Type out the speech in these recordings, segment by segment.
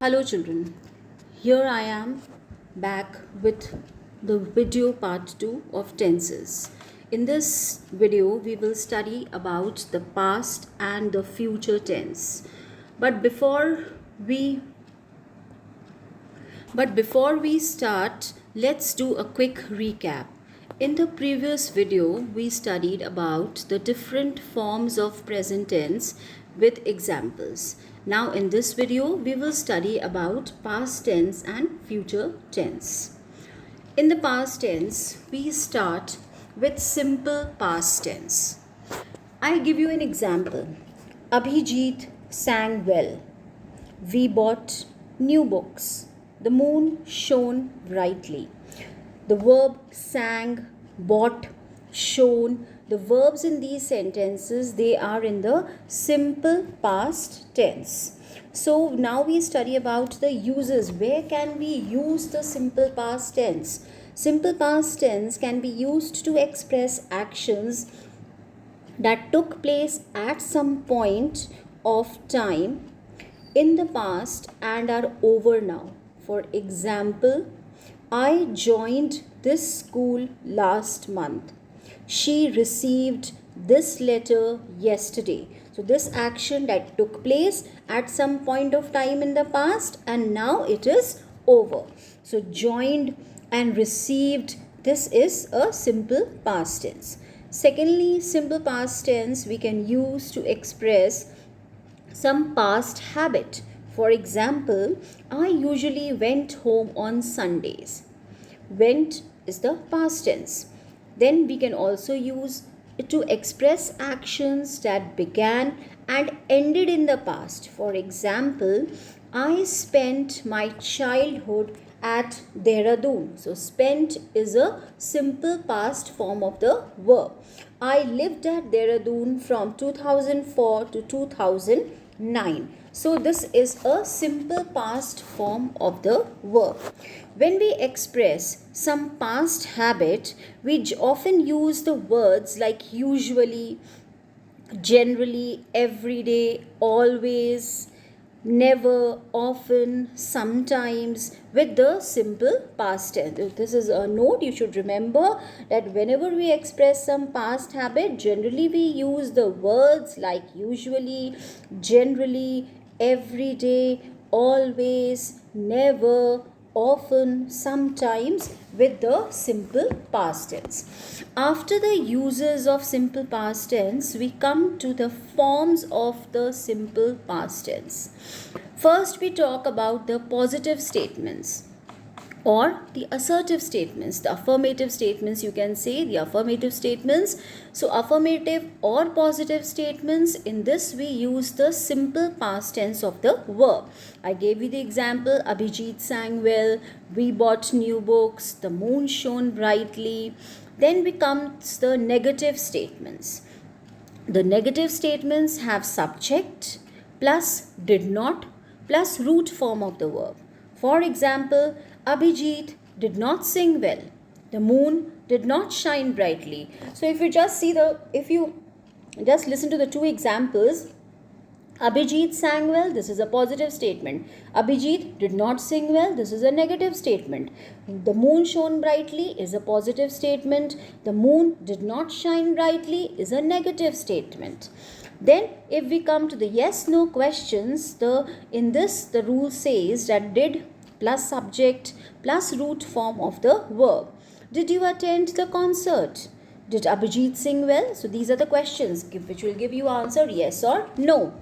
Hello children, here I am back with the video part 2 of tenses. In this video we will study about the past and the future tense. But before we start, let's do a quick recap. In the previous video, we studied about the different forms of present tense with examples. Now in this video, we will study about past tense and future tense. In the past tense, we start with simple past tense. I give you an example. Abhijit sang well. We bought new books. The moon shone brightly. The verb sang, bought, shone. The verbs in these sentences, they are in the simple past tense. So now we study about the uses. Where can we use the simple past tense? Simple past tense can be used to express actions that took place at some point of time in the past and are over now. For example, I joined this school last month. She received this letter yesterday. So this action that took place at some point of time in the past and now it is over. So joined and received, this is a simple past tense. Secondly, simple past tense we can use to express some past habit. For example, I usually went home on Sundays. Went is the past tense. Then we can also use it to express actions that began and ended in the past. For example, I spent my childhood at Dehradun. So spent is a simple past form of the verb. I lived at Dehradun from 2004 to 2009. So this is a simple past form of the verb. When we express some past habit, we often use the words like usually, generally, every day, always, never, often, sometimes with the simple past tense. This is a note you should remember that whenever we express some past habit, generally we use the words like usually, generally, every day, always, never, often, sometimes with the simple past tense. After the uses of simple past tense, we come to the forms of the simple past tense. First, we talk about the positive statements or the assertive statements, the affirmative statements, you can say the affirmative statements. So affirmative or positive statements, in this we use the simple past tense of the verb. I gave you the example, Abhijit sang well, we bought new books, the moon shone brightly. Then becomes the negative statements. The negative statements have subject plus did not plus root form of the verb. For example, Abhijit did not sing well. The moon did not shine brightly. So if you just listen to the two examples, Abhijit sang well, this is a positive statement. Abhijit did not sing well, this is a negative statement. The moon shone brightly is a positive statement. The moon did not shine brightly is a negative statement. Then if we come to the yes no questions, in this the rule says that did plus subject plus root form of the verb. Did you attend the concert? Did Abhijit sing well? So these are the questions which will give you answer yes or no.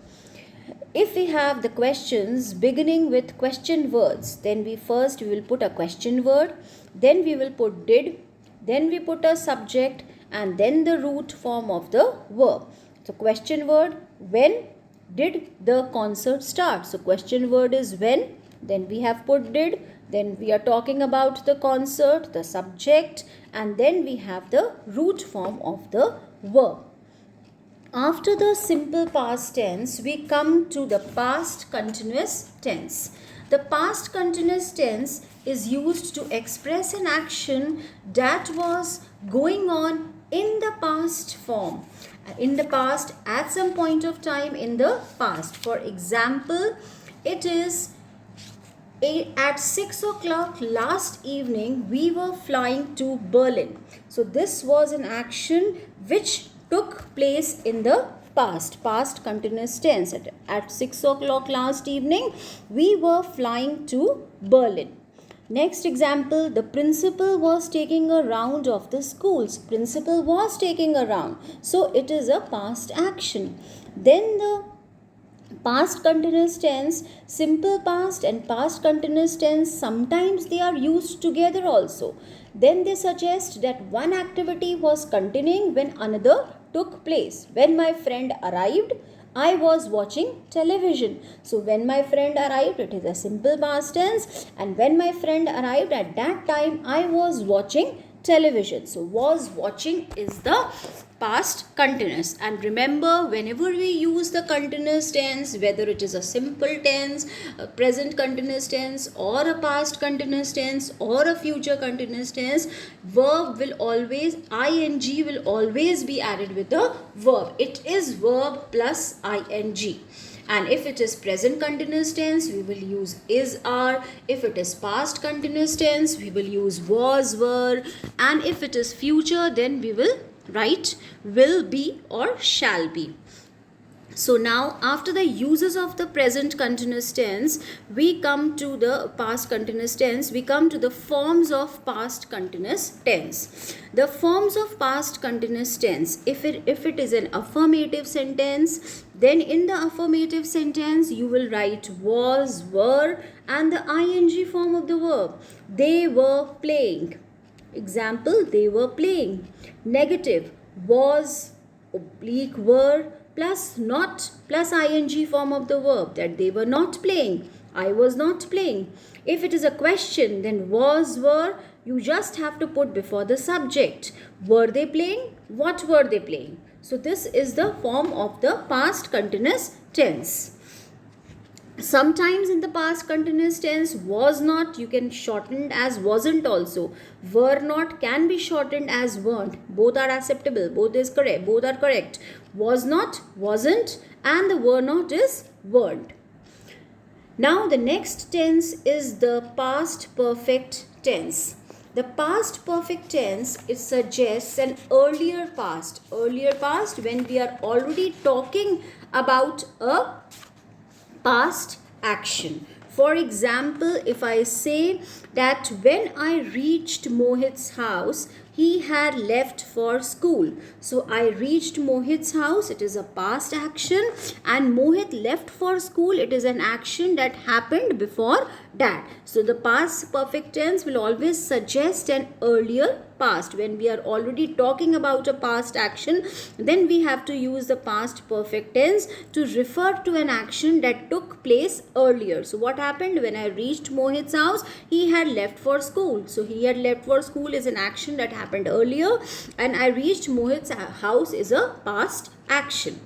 If we have the questions beginning with question words, then we will put a question word, then we will put did, then we put a subject and then the root form of the verb. So question word, when did the concert start? So question word is when, then we have put did, then we are talking about the concert, the subject, and then we have the root form of the verb. After the simple past tense, we come to the past continuous tense. The past continuous tense is used to express an action that was going on in the past form. In the past, at some point of time in the past. For example, it is At 6 o'clock last evening, we were flying to Berlin. So this was an action which took place in the past continuous tense. At 6 o'clock last evening, we were flying to Berlin. Next example, the principal was taking a round of the schools. Principal was taking a round. So it is a past action. Then the past continuous tense, simple past and past continuous tense, sometimes they are used together also. Then they suggest that one activity was continuing when another took place. When my friend arrived, I was watching television. So when my friend arrived, it is a simple past tense, and when my friend arrived, at that time I was watching television. So was watching is the past continuous. And remember, whenever we use the continuous tense, whether it is a simple tense, a present continuous tense, or a past continuous tense, or a future continuous tense, verb will always, ing will always be added with the verb. It is verb plus ing. And if it is present continuous tense, we will use is, are. If it is past continuous tense, we will use was, were. And if it is future, then we will write will be or shall be. So now, after the uses of the present continuous tense, we come to the past continuous tense. We come to the forms of past continuous tense. The forms of past continuous tense, if it is an affirmative sentence, then in the affirmative sentence, you will write was, were, and the ing form of the verb. They were playing. Example, they were playing. Negative, was, oblique, were, plus not, plus ing form of the verb, that they were not playing. I was not playing. If it is a question, then was, were, you just have to put before the subject. Were they playing? What were they playing? So this is the form of the past continuous tense. Sometimes in the past continuous tense, was not you can shorten as wasn't also. Were not can be shortened as weren't. Both are acceptable. Both is correct. Both are correct. Was not, wasn't, and the were not is weren't. Now the next tense is the past perfect tense. The past perfect tense, it suggests an earlier past. Earlier past when we are already talking about a past action. For example, if I say that when I reached Mohit's house, he had left for school. So I reached Mohit's house, it is a past action, and Mohit left for school, it is an action that happened before that. So the past perfect tense will always suggest an earlier past. When we are already talking about a past action, then we have to use the past perfect tense to refer to an action that took place earlier. So what happened when I reached Mohit's house? He had left for school. So he had left for school is an action that happened earlier, and I reached Mohit's house is a past action.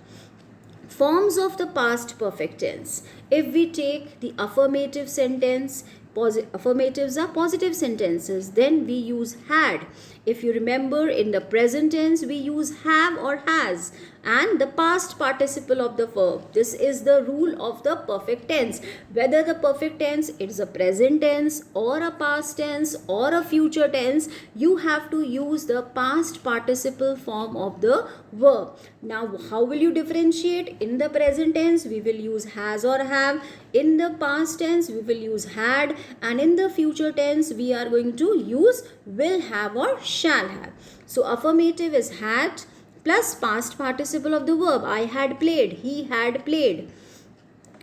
Forms of the past perfect tense. If we take the affirmative sentence, affirmatives are positive sentences, then we use had. If you remember, in the present tense we use have or has, and the past participle of the verb. This is the rule of the perfect tense. Whether the perfect tense is a present tense or a past tense or a future tense, you have to use the past participle form of the verb. Now how will you differentiate? In the present tense we will use has or have, in the past tense we will use had, and in the future tense we are going to use will have or shall have. So affirmative is had plus past participle of the verb. I had played, he had played.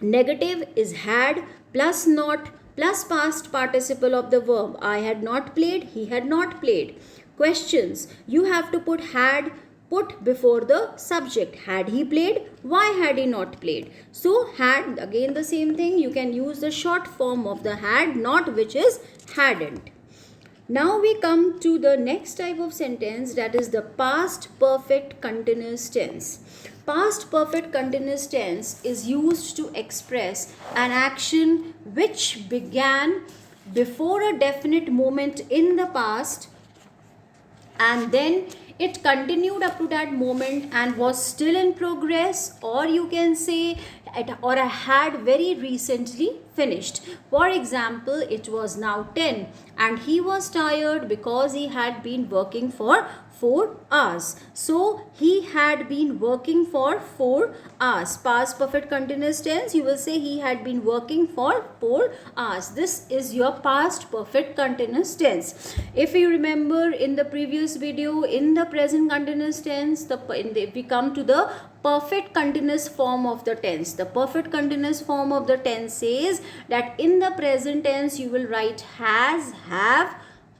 Negative is had plus not plus past participle of the verb. I had not played, he had not played. Questions, you have to put had put before the subject. Had he played? Why had he not played? So had, again the same thing, you can use the short form of the had not, which is hadn't. Now we come to the next type of sentence, that is the past perfect continuous tense. Past perfect continuous tense is used to express an action which began before a definite moment in the past, and then it continued up to that moment and was still in progress, or you can say or I had very recently finished. For example, it was now 10 and he was tired because he had been working for 4 hours. So he had been working for 4 hours. Past perfect continuous tense, you will say he had been working for 4 hours. This is your past perfect continuous tense. If you remember in the previous video, in the present continuous tense, if we come to the perfect continuous form of the tense. The perfect continuous form of the tense says that in the present tense you will write has, have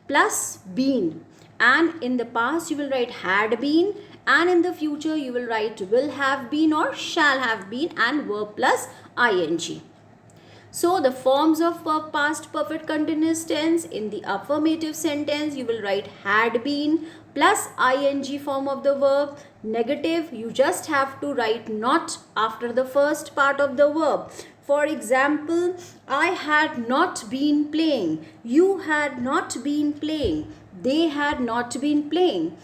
plus been, and in the past you will write had been, and in the future you will write will have been or shall have been and verb plus ing. So the forms of past perfect continuous tense, in the affirmative sentence you will write had been plus ing form of the verb. Negative, you just have to write not after the first part of the verb. For example, I had not been playing, you had not been playing, they had not been playing.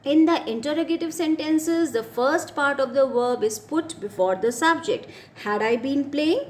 In the interrogative sentences, the first part of the verb is put before the subject. Had I been playing?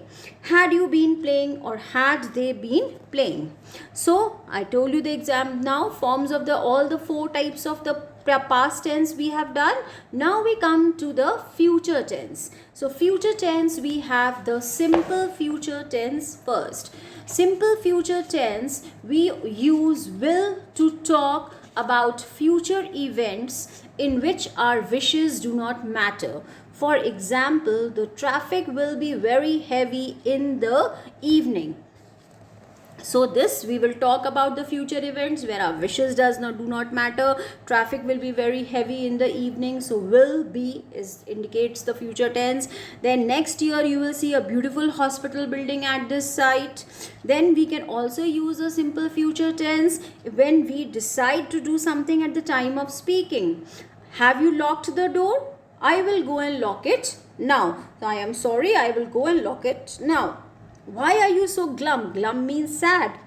Had you been playing? Or had they been playing? So, I told you the exam now, forms of all the 4 types of the past tense we have done. Now we come to the future tense. So, future tense, we have the simple future tense first. Simple future tense, we use will to talk about future events in which our wishes do not matter. For example, the traffic will be very heavy in the evening. So this we will talk about the future events where our wishes do not matter. Traffic will be very heavy in the evening. So will be indicates the future tense. Then next year you will see a beautiful hospital building at this site. Then we can also use a simple future tense when we decide to do something at the time of speaking. Have you locked the door? I will go and lock it now. I am sorry, I will go and lock it now. Why are you so glum? Glum means sad.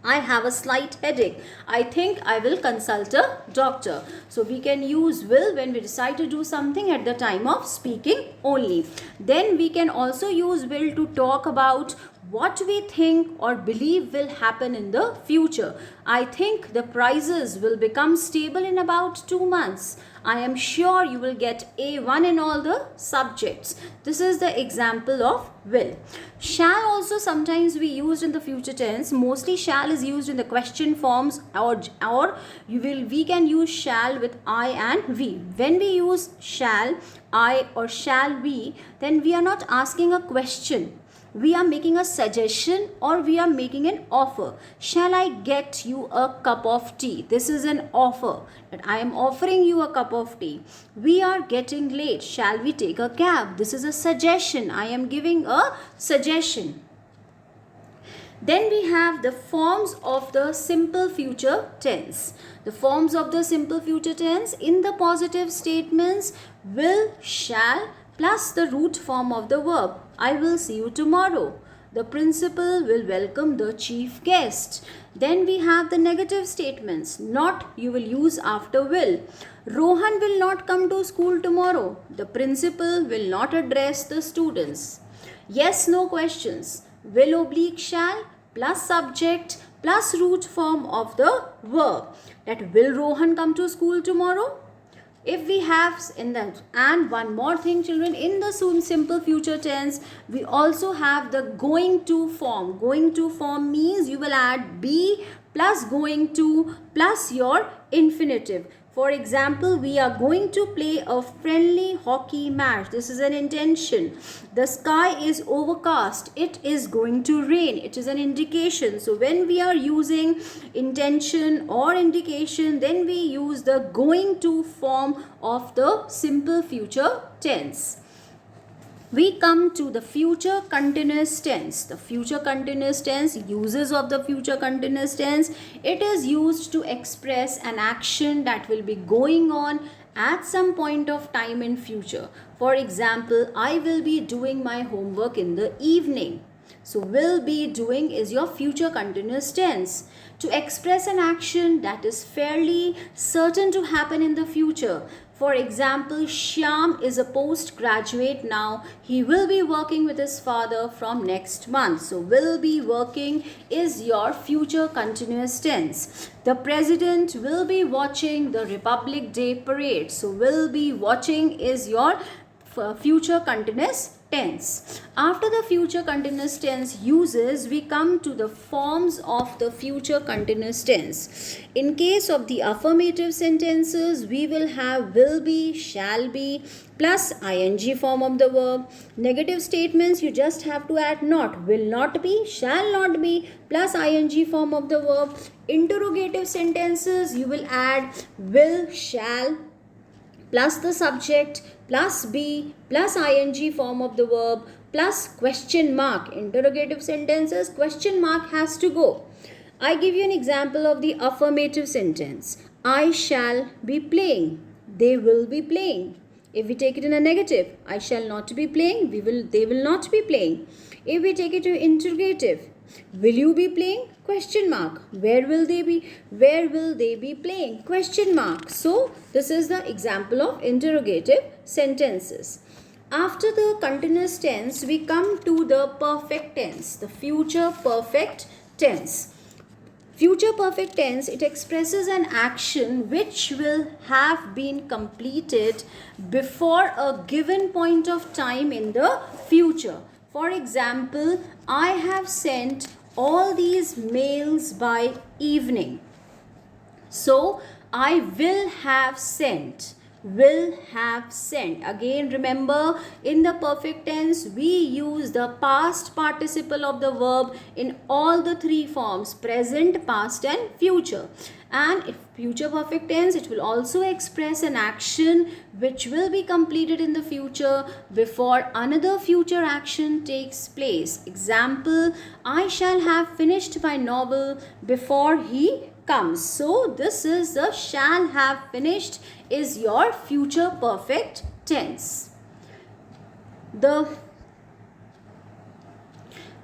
I have a slight headache. I think I will consult a doctor. So we can use will when we decide to do something at the time of speaking only. Then we can also use will to talk about what we think or believe will happen in the future. I think the prices will become stable in about 2 months. I am sure you will get A1 in all the subjects. This is the example of will. Shall also sometimes be used in the future tense. Mostly shall is used in the question forms, or we can use shall with I and we. When we use shall, I or shall we, then we are not asking a question. We are making a suggestion or we are making an offer. Shall I get you a cup of tea? This is an offer that I am offering you a cup of tea. We are getting late. Shall we take a cab? This is a suggestion. I am giving a suggestion. Then we have the forms of the simple future tense. The forms of the simple future tense in the positive statements will, shall, plus the root form of the verb. I will see you tomorrow. The principal will welcome the chief guest. Then we have the negative statements. Not you will use after will. Rohan will not come to school tomorrow. The principal will not address the students. Yes, no questions. Will oblique shall plus subject plus root form of the verb. That will Rohan come to school tomorrow? If we have in that, and one more thing children, in the simple future tense we also have the going to form. Going to form means you will add be plus going to plus your infinitive. For example, we are going to play a friendly hockey match. This is an intention. The sky is overcast. It is going to rain. It is an indication. So when we are using intention or indication, then we use the going to form of the simple future tense. We come to the future continuous tense. The future continuous tense, uses of the future continuous tense. It is used to express an action that will be going on at some point of time in future. For example, I will be doing my homework in the evening. So will be doing is your future continuous tense. To express an action that is fairly certain to happen in the future. For example, Shyam is a postgraduate now. He will be working with his father from next month. So will be working is your future continuous tense. The president will be watching the Republic Day parade. So will be watching is your future continuous tense. After the future continuous tense uses, we come to the forms of the future continuous tense. In case of the affirmative sentences, we will have will be, shall be, plus ing form of the verb. Negative statements, you just have to add not. Will not be, shall not be, plus ing form of the verb. Interrogative sentences, you will add will, shall, plus the subject, plus be, plus ing form of the verb, plus question mark. Interrogative sentences, question mark has to go. I give you an example of the affirmative sentence. I shall be playing. They will be playing. If we take it in a negative, I shall not be playing, they will not be playing. If we take it to interrogative, will you be playing? Question mark. Where will they be? Where will they be playing? Question mark. So this is the example of interrogative sentences. After the continuous tense, we come to the perfect tense, the future perfect tense. Future perfect tense, it expresses an action which will have been completed before a given point of time in the future. For example, I have sent all these mails by evening. So, I will have sent. Will have sent. Again, remember, in the perfect tense, we use the past participle of the verb in all the three forms: present, past and future. And if future perfect tense, it will also express an action which will be completed in the future before another future action takes place. Example, I shall have finished my novel before he comes. So this is the shall have finished is your future perfect tense. The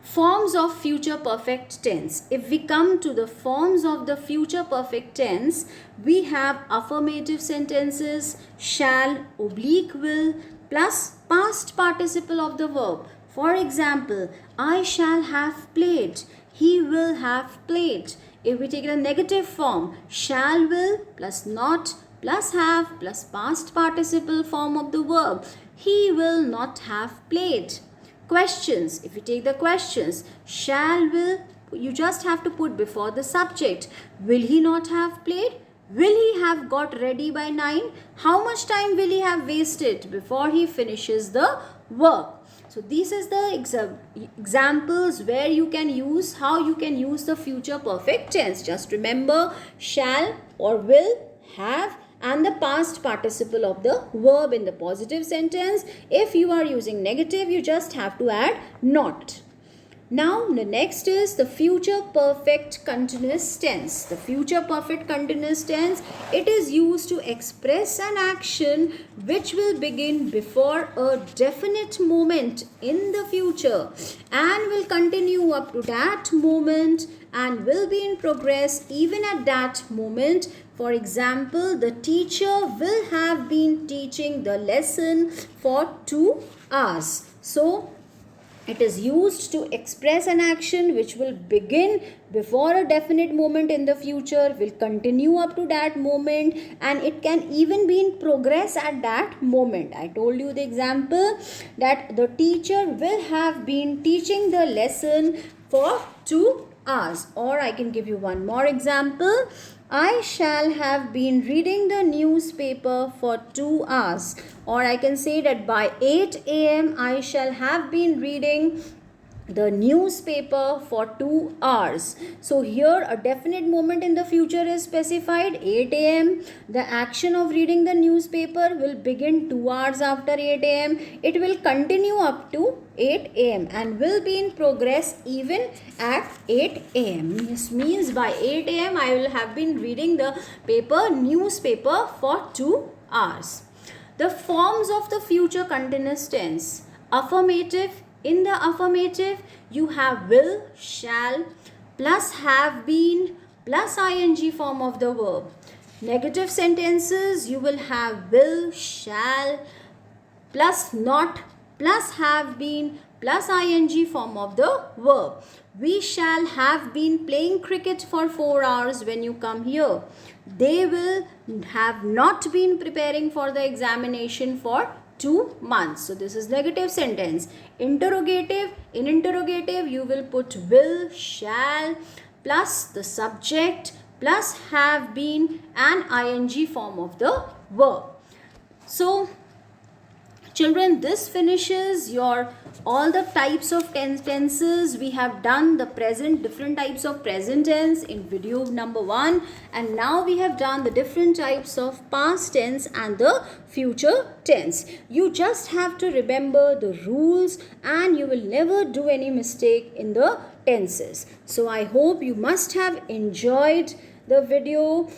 forms of future perfect tense. If we come to the forms of the future perfect tense, we have affirmative sentences, shall oblique will plus past participle of the verb. For example, I shall have played, he will have played. If we take it in a negative form, shall will plus not plus have plus past participle form of the verb, he will not have played. Questions, if you take the questions, shall will, you just have to put before the subject. Will he not have played? Will he have got ready by 9? How much time will he have wasted before he finishes the work? So these is the examples where you can use, how you can use the future perfect tense. Just remember shall or will, have, and the past participle of the verb in the positive sentence. If you are using negative, you just have to add not. Now the next is the future perfect continuous tense. The future perfect continuous tense, it is used to express an action which will begin before a definite moment in the future and will continue up to that moment and will be in progress even at that moment. For example, the teacher will have been teaching the lesson for 2 hours. So it is used to express an action which will begin before a definite moment in the future, will continue up to that moment, and it can even be in progress at that moment. I told you the example that the teacher will have been teaching the lesson for 2 hours. Or I can give you one more example. I shall have been reading the newspaper for 2 hours. Or I can say that by 8 a.m. I shall have been reading the newspaper for 2 hours. So here a definite moment in the future is specified, 8 a.m. The action of reading the newspaper will begin 2 hours after 8 a.m. It will continue up to 8 a.m. and will be in progress even at 8 a.m. This means by 8 a.m. I will have been reading the newspaper for 2 hours. The forms of the future continuous tense. Affirmative. In the affirmative, you have will, shall, plus have been, plus ing form of the verb. Negative sentences, you will have will, shall, plus not, plus have been, plus ing form of the verb. We shall have been playing cricket for 4 hours when you come here. They will have not been preparing for the examination for 2 months. So this is negative sentence. Interrogative, in interrogative you will put will, shall, plus the subject, plus have been and ing form of the verb. So children, this finishes your all the types of tenses. We have done the present, different types of present tense in video number 1, and now we have done the different types of past tense and the future tense. You just have to remember the rules and you will never do any mistake in the tenses. So I hope you must have enjoyed the video.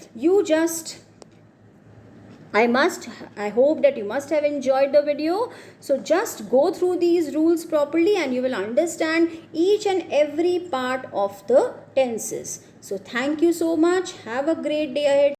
I hope that you must have enjoyed the video. So just go through these rules properly and you will understand each and every part of the tenses. So thank you so much. Have a great day ahead.